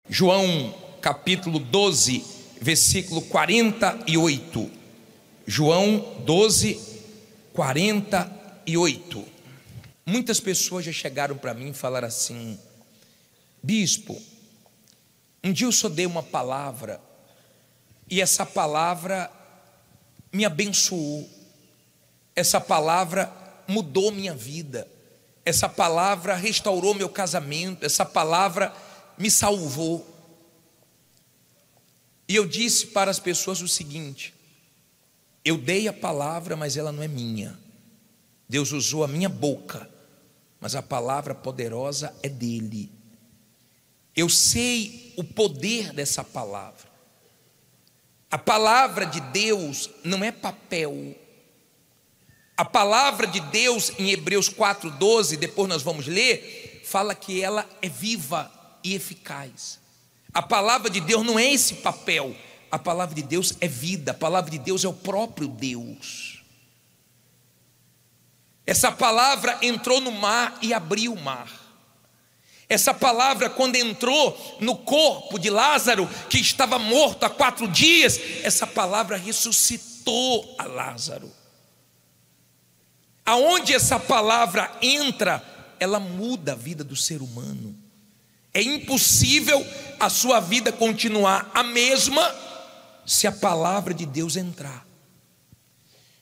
João capítulo 12, versículo 48. João 12, 48. Muitas pessoas já chegaram para mim e falaram assim: bispo, um dia eu só dei uma palavra e essa palavra me abençoou, essa palavra mudou minha vida, essa palavra restaurou meu casamento, essa palavra me salvou. E eu disse para as pessoas o seguinte: eu dei a palavra, mas ela não é minha. Deus usou a minha boca, mas a palavra poderosa é dele. Eu sei o poder dessa palavra. A palavra de Deus não é papel. A palavra de Deus em Hebreus 4:12, depois nós vamos ler, fala que ela é viva e eficaz. A palavra de Deus não é esse papel. A palavra de Deus é vida. A palavra de Deus é o próprio Deus. Essa palavra entrou no mar e abriu o mar. Essa palavra, quando entrou no corpo de Lázaro, que estava morto há 4 dias, essa palavra ressuscitou a Lázaro. Aonde essa palavra entra, ela muda a vida do ser humano. É impossível a sua vida continuar a mesma se a palavra de Deus entrar.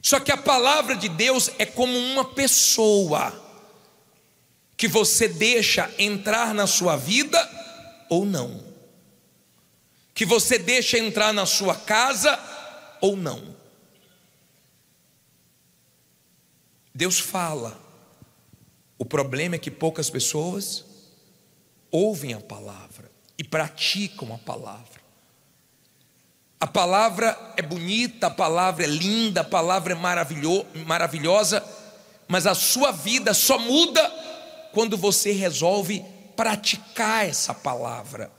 Só que a palavra de Deus é como uma pessoa que você deixa entrar na sua vida ou não, que você deixa entrar na sua casa ou não. Deus fala. O problema é que poucas pessoas ouvem a palavra e praticam a palavra. A palavra é bonita, a palavra é linda, a palavra é maravilhosa, mas a sua vida só muda quando você resolve praticar essa palavra.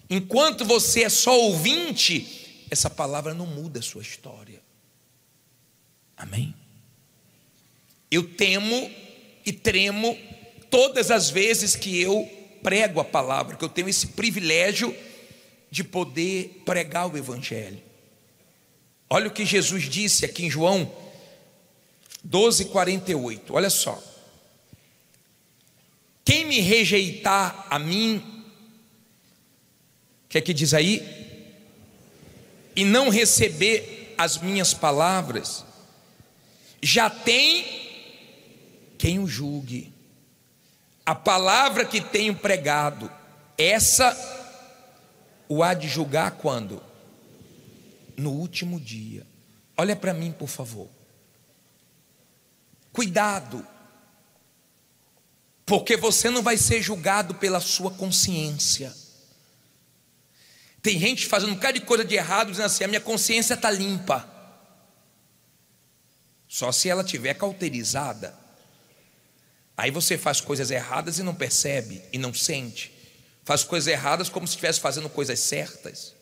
Enquanto você é só ouvinte, essa palavra não muda a sua história. Amém? Eu temo e tremo todas as vezes que eu prego a palavra, que eu tenho esse privilégio de poder pregar o evangelho. Olha o que Jesus disse aqui em João 12:48. Olha só: quem me rejeitar a mim, o que é que diz aí? E não receber as minhas palavras, já tem quem o julgue. A palavra que tenho pregado, essa o há de julgar quando? No último dia. Olha para mim, por favor. Cuidado, porque você não vai ser julgado pela sua consciência. Tem gente fazendo um bocado de coisa de errado, dizendo assim: a minha consciência está limpa. Só se ela estiver cauterizada. Aí você faz coisas erradas e não percebe, e não sente. Faz coisas erradas como se estivesse fazendo coisas certas.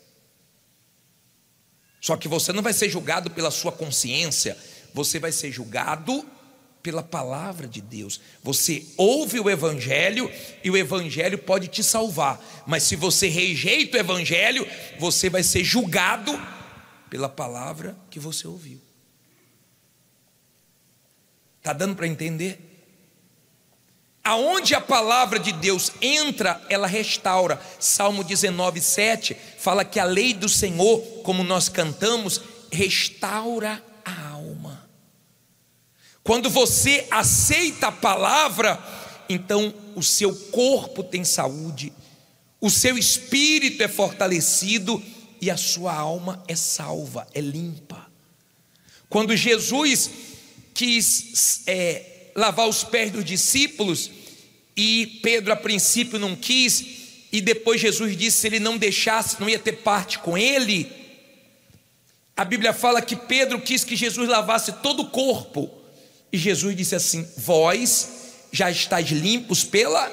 Só que você não vai ser julgado pela sua consciência, você vai ser julgado pela palavra de Deus. Você ouve o evangelho e o evangelho pode te salvar, mas se você rejeita o evangelho, você vai ser julgado pela palavra que você ouviu. Está dando para entender? Aonde a palavra de Deus entra, ela restaura. Salmo 19:7 fala que a lei do Senhor, como nós cantamos, restaura a alma. Quando você aceita a palavra, então o seu corpo tem saúde, o seu espírito é fortalecido e a sua alma é salva, é limpa. Quando Jesus quis lavar os pés dos discípulos, e Pedro a princípio não quis, e depois Jesus disse que se ele não deixasse, não ia ter parte com ele. A Bíblia fala que Pedro quis que Jesus lavasse todo o corpo, e Jesus disse assim: vós já estáis limpos pela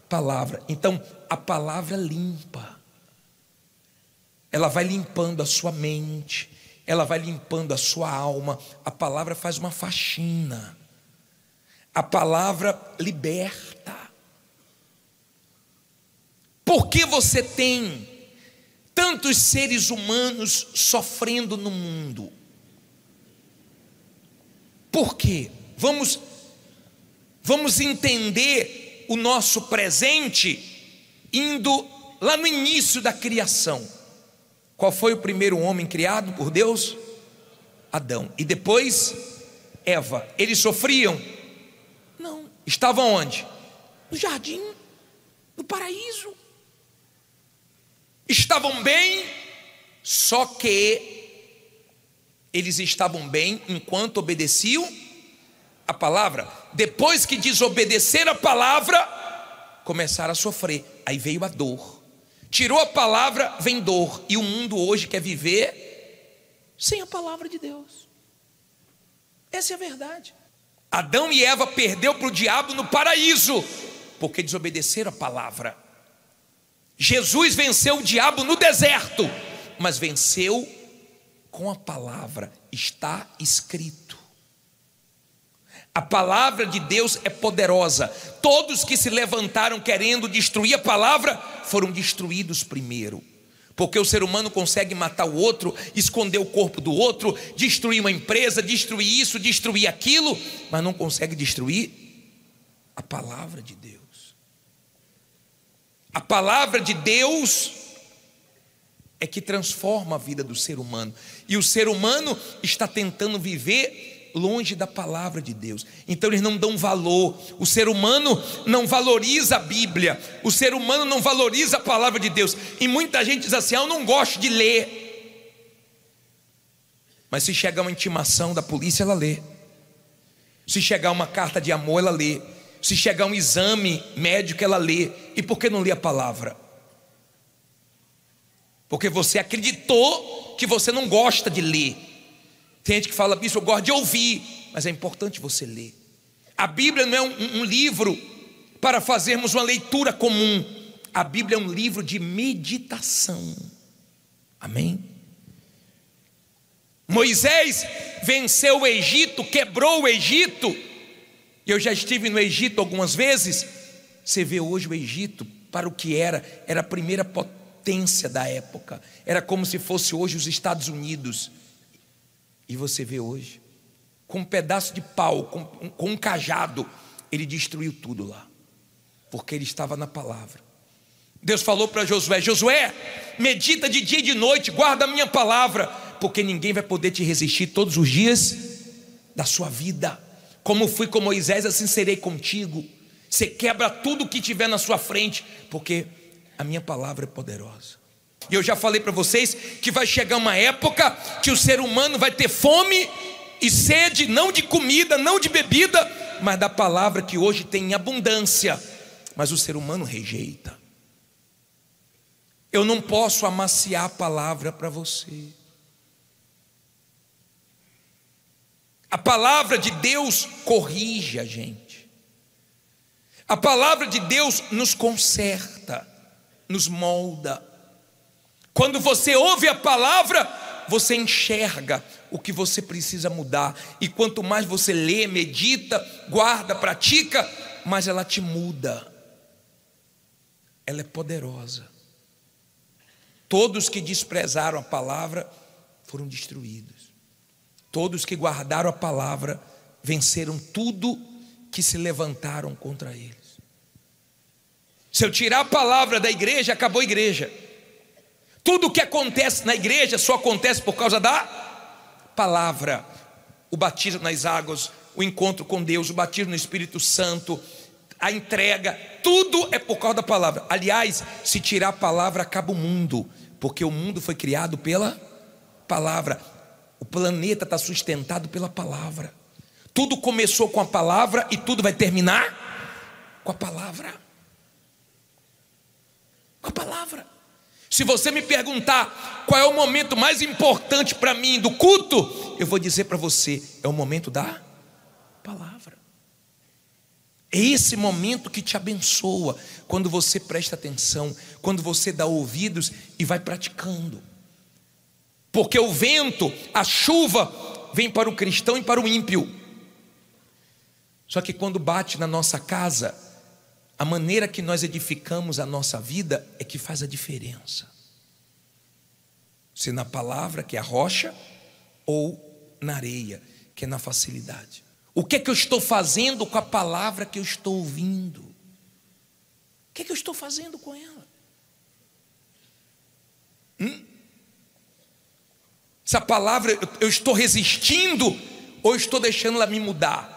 palavra. Então a palavra limpa, ela vai limpando a sua mente, ela vai limpando a sua alma. A palavra faz uma faxina. A palavra liberta. Por que você tem tantos seres humanos sofrendo no mundo? Por quê? Vamos entender o nosso presente indo lá no início da criação. Qual foi o primeiro homem criado por Deus? Adão. E depois Eva. Eles sofriam? Não. Estavam onde? No jardim, no paraíso. Estavam bem, só que eles estavam bem enquanto obedeciam a palavra. Depois que desobedeceram a palavra, começaram a sofrer. Aí veio a dor. Tirou a palavra, vem dor. E o mundo hoje quer viver sem a palavra de Deus. Essa é a verdade. Adão e Eva perdeu para o diabo no paraíso, porque desobedeceram a palavra. Jesus venceu o diabo no deserto, mas venceu com a palavra. Está escrito. A palavra de Deus é poderosa. Todos que se levantaram querendo destruir a palavra foram destruídos primeiro. Porque o ser humano consegue matar o outro, esconder o corpo do outro, destruir uma empresa, destruir isso, destruir aquilo, mas não consegue destruir a palavra de Deus. A palavra de Deus é que transforma a vida do ser humano. E o ser humano está tentando viver longe da palavra de Deus. Então eles não dão valor. O ser humano não valoriza a Bíblia. O ser humano não valoriza a palavra de Deus. E muita gente diz assim: eu não gosto de ler. Mas se chegar uma intimação da polícia, ela lê. Se chegar uma carta de amor, ela lê. Se chegar um exame médico, ela lê. E por que não lê a palavra? Porque você acreditou que você não gosta de ler. Tem gente que fala: isso eu gosto de ouvir. Mas é importante você ler. A Bíblia não é um livro para fazermos uma leitura comum. A Bíblia é um livro de meditação. Amém? Moisés venceu o Egito, quebrou o Egito. Eu já estive no Egito algumas vezes. Você vê hoje o Egito para o que era a primeira potência da época. Era como se fosse hoje os Estados Unidos. E você vê hoje, com um pedaço de pau, com um cajado, ele destruiu tudo lá, porque ele estava na palavra. Deus falou para Josué: Josué, medita de dia e de noite, guarda a minha palavra, porque ninguém vai poder te resistir todos os dias da sua vida. Como fui com Moisés, assim serei contigo. Você quebra tudo que tiver na sua frente, porque a minha palavra é poderosa. E eu já falei para vocês que vai chegar uma época que o ser humano vai ter fome e sede, não de comida, não de bebida, mas da palavra que hoje tem em abundância. Mas o ser humano rejeita. Eu não posso amaciar a palavra para você. A palavra de Deus corrige a gente. A palavra de Deus nos conserta, nos molda. Quando você ouve a palavra, você enxerga o que você precisa mudar. E quanto mais você lê, medita, guarda, pratica, mais ela te muda. Ela é poderosa. Todos que desprezaram a palavra foram destruídos. Todos que guardaram a palavra venceram tudo que se levantaram contra eles. Se eu tirar a palavra da igreja, acabou a igreja. Tudo o que acontece na igreja só acontece por causa da palavra. O batismo nas águas, o encontro com Deus, o batismo no Espírito Santo, a entrega, tudo é por causa da palavra. Aliás, se tirar a palavra, acaba o mundo, porque o mundo foi criado pela palavra. O planeta está sustentado pela palavra. Tudo começou com a palavra e tudo vai terminar com a palavra. Com a palavra. Se você me perguntar qual é o momento mais importante para mim do culto, eu vou dizer para você: é o momento da palavra. É esse momento que te abençoa, quando você presta atenção, quando você dá ouvidos e vai praticando. Porque o vento, a chuva, vem para o cristão e para o ímpio. Só que quando bate na nossa casa, A maneira que nós edificamos a nossa vida é que faz a diferença. Se na palavra, que é a rocha, ou na areia, que é na facilidade. O que é que eu estou fazendo com a palavra que eu estou ouvindo? O que é que eu estou fazendo com ela? Essa palavra eu estou resistindo ou estou deixando ela me mudar?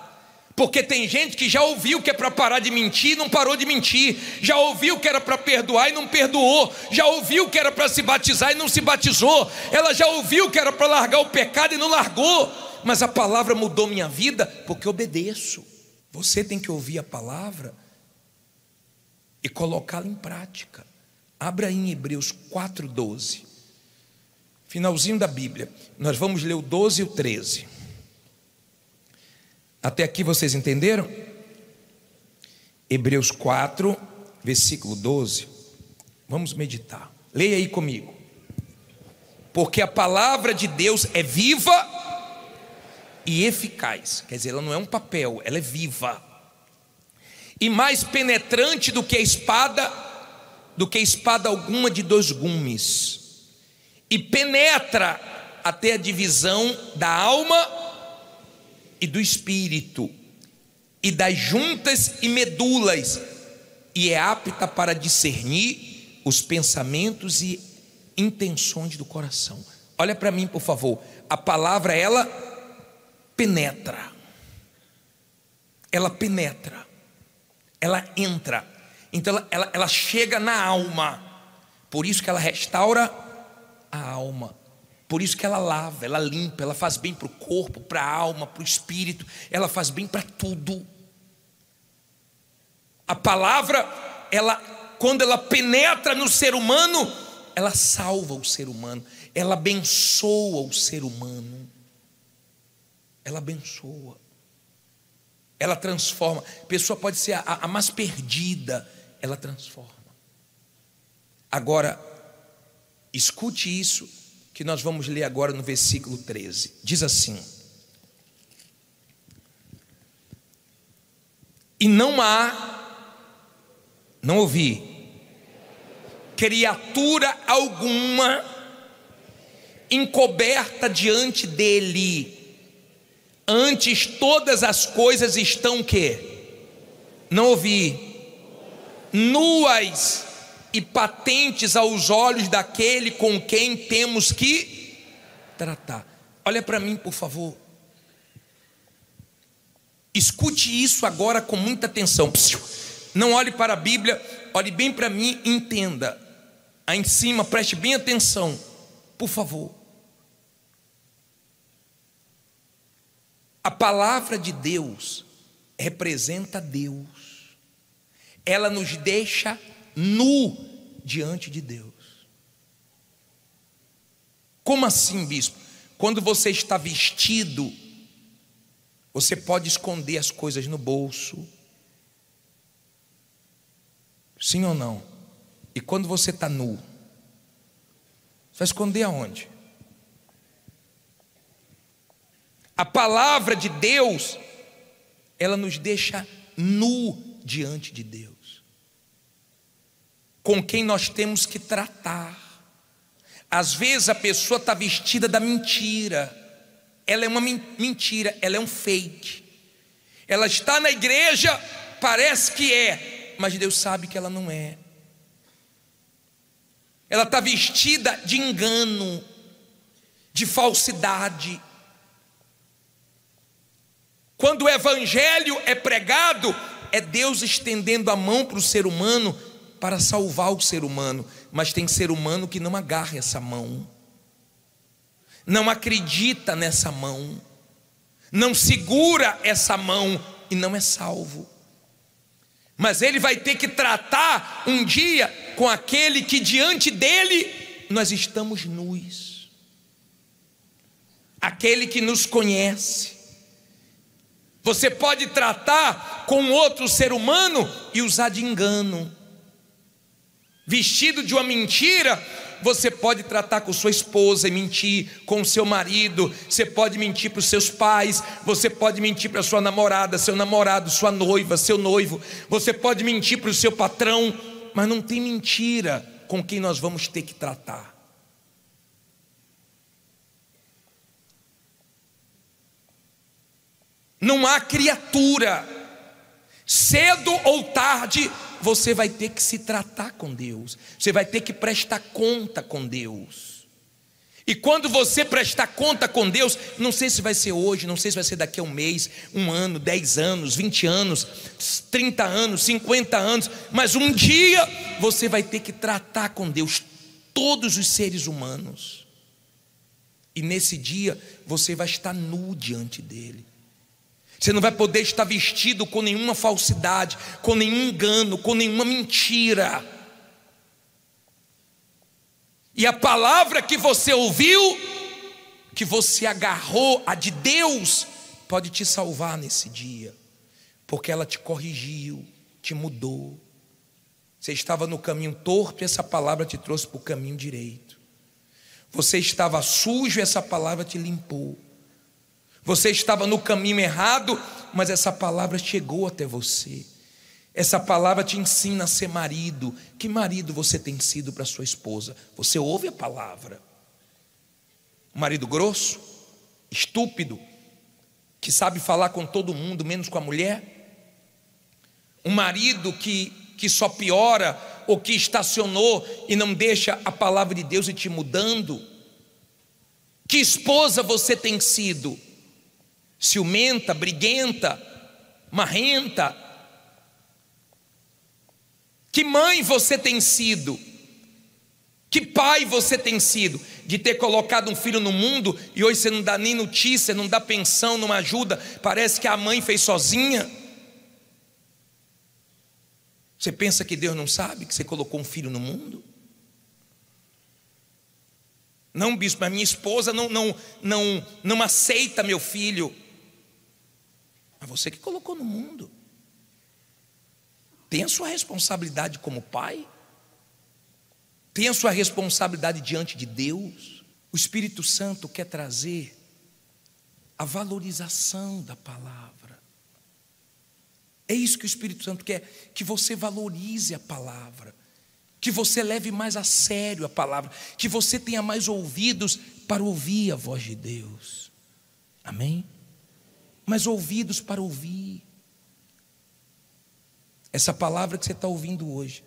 Porque tem gente que já ouviu que é para parar de mentir e não parou de mentir, já ouviu que era para perdoar e não perdoou, já ouviu que era para se batizar e não se batizou, ela já ouviu que era para largar o pecado e não largou. Mas a palavra mudou minha vida porque eu obedeço. Você tem que ouvir a palavra e colocá-la em prática. Abra aí em Hebreus 4:12, finalzinho da Bíblia. Nós vamos ler o 12 e o 13. Até aqui vocês entenderam? Hebreus 4, versículo 12. Vamos meditar. Leia aí comigo. Porque a palavra de Deus é viva e eficaz. Quer dizer, ela não é um papel, ela é viva. E mais penetrante do que espada alguma de 2 gumes. E penetra até a divisão da alma e do espírito, e das juntas e medulas, e é apta para discernir os pensamentos e intenções do coração. Olha para mim, por favor. A palavra, ela penetra, ela entra, então ela chega na alma. Por isso que ela restaura a alma. Por isso que ela lava, ela limpa, ela faz bem para o corpo, para a alma, para o espírito, ela faz bem para tudo. A palavra, quando ela penetra no ser humano, ela salva o ser humano, ela abençoa o ser humano, ela abençoa, ela transforma. A pessoa pode ser a mais perdida, ela transforma. Agora, escute isso, que nós vamos ler agora no versículo 13. Diz assim: e não ouvi criatura alguma encoberta diante dele, antes todas as coisas estão que? Não ouvi, nuas e patentes aos olhos daquele com quem temos que tratar. Olha para mim, por favor. Escute isso agora com muita atenção. Não olhe para a Bíblia, olhe bem para mim e entenda. Aí em cima, preste bem atenção, por favor. A palavra de Deus representa Deus. Ela nos deixa nu diante de Deus. Como assim, bispo? Quando você está vestido, você pode esconder as coisas no bolso. Sim ou não? E quando você está nu, você vai esconder aonde? A palavra de Deus, ela nos deixa nu diante de Deus, com quem nós temos que tratar. Às vezes a pessoa está vestida da mentira, ela é uma mentira, ela é um fake. Ela está na igreja, parece que é, mas Deus sabe que ela não é. Ela está vestida de engano, de falsidade. Quando o evangelho é pregado, é Deus estendendo a mão para o ser humano, para salvar o ser humano. Mas tem ser humano que não agarra essa mão, não acredita nessa mão, não segura essa mão e não é salvo. Mas ele vai ter que tratar um dia com aquele que diante dele nós estamos nus, aquele que nos conhece. Você pode tratar com outro ser humano e usar de engano, vestido de uma mentira, Você pode tratar com sua esposa e mentir, com o seu marido, você pode mentir para os seus pais, você pode mentir para a sua namorada, seu namorado, sua noiva, seu noivo, você pode mentir para o seu patrão, mas não tem mentira com quem nós vamos ter que tratar. Não há criatura, cedo ou tarde você vai ter que se tratar com Deus, você vai ter que prestar conta com Deus. E quando você prestar conta com Deus, não sei se vai ser hoje, não sei se vai ser daqui a um mês, um ano, 10 anos, 20 anos, 30 anos, 50 anos, mas um dia você vai ter que tratar com Deus todos os seres humanos. E nesse dia você vai estar nu diante dele. Você não vai poder estar vestido com nenhuma falsidade, com nenhum engano, com nenhuma mentira. E a palavra que você ouviu, que você agarrou, a de Deus, pode te salvar nesse dia, porque ela te corrigiu, te mudou. Você estava no caminho torto e essa palavra te trouxe para o caminho direito. Você estava sujo e essa palavra te limpou. Você estava no caminho errado, mas essa palavra chegou até você. Essa palavra te ensina a ser marido. Que marido você tem sido para sua esposa? Você ouve a palavra. Um marido grosso, estúpido, que sabe falar com todo mundo, menos com a mulher? Um marido que só piora, ou que estacionou e não deixa a palavra de Deus ir te mudando? Que esposa você tem sido? Ciumenta, briguenta, marrenta? Que mãe você tem sido? Que pai você tem sido? De ter colocado um filho no mundo e hoje você não dá nem notícia, não dá pensão, não ajuda, parece que a mãe fez sozinha. Você pensa que Deus não sabe que você colocou um filho no mundo? Não, bispo, mas minha esposa não aceita meu filho. Mas você que colocou no mundo. Tem a sua responsabilidade como pai, tem a sua responsabilidade diante de Deus. O Espírito Santo quer trazer a valorização da palavra. É isso que o Espírito Santo quer, que você valorize a palavra, que você leve mais a sério a palavra, que você tenha mais ouvidos para ouvir a voz de Deus. Amém? Mais ouvidos para ouvir. Essa palavra que você está ouvindo hoje,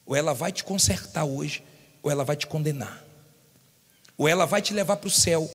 ou ela vai te consertar hoje, ou ela vai te condenar, ou ela vai te levar para o céu,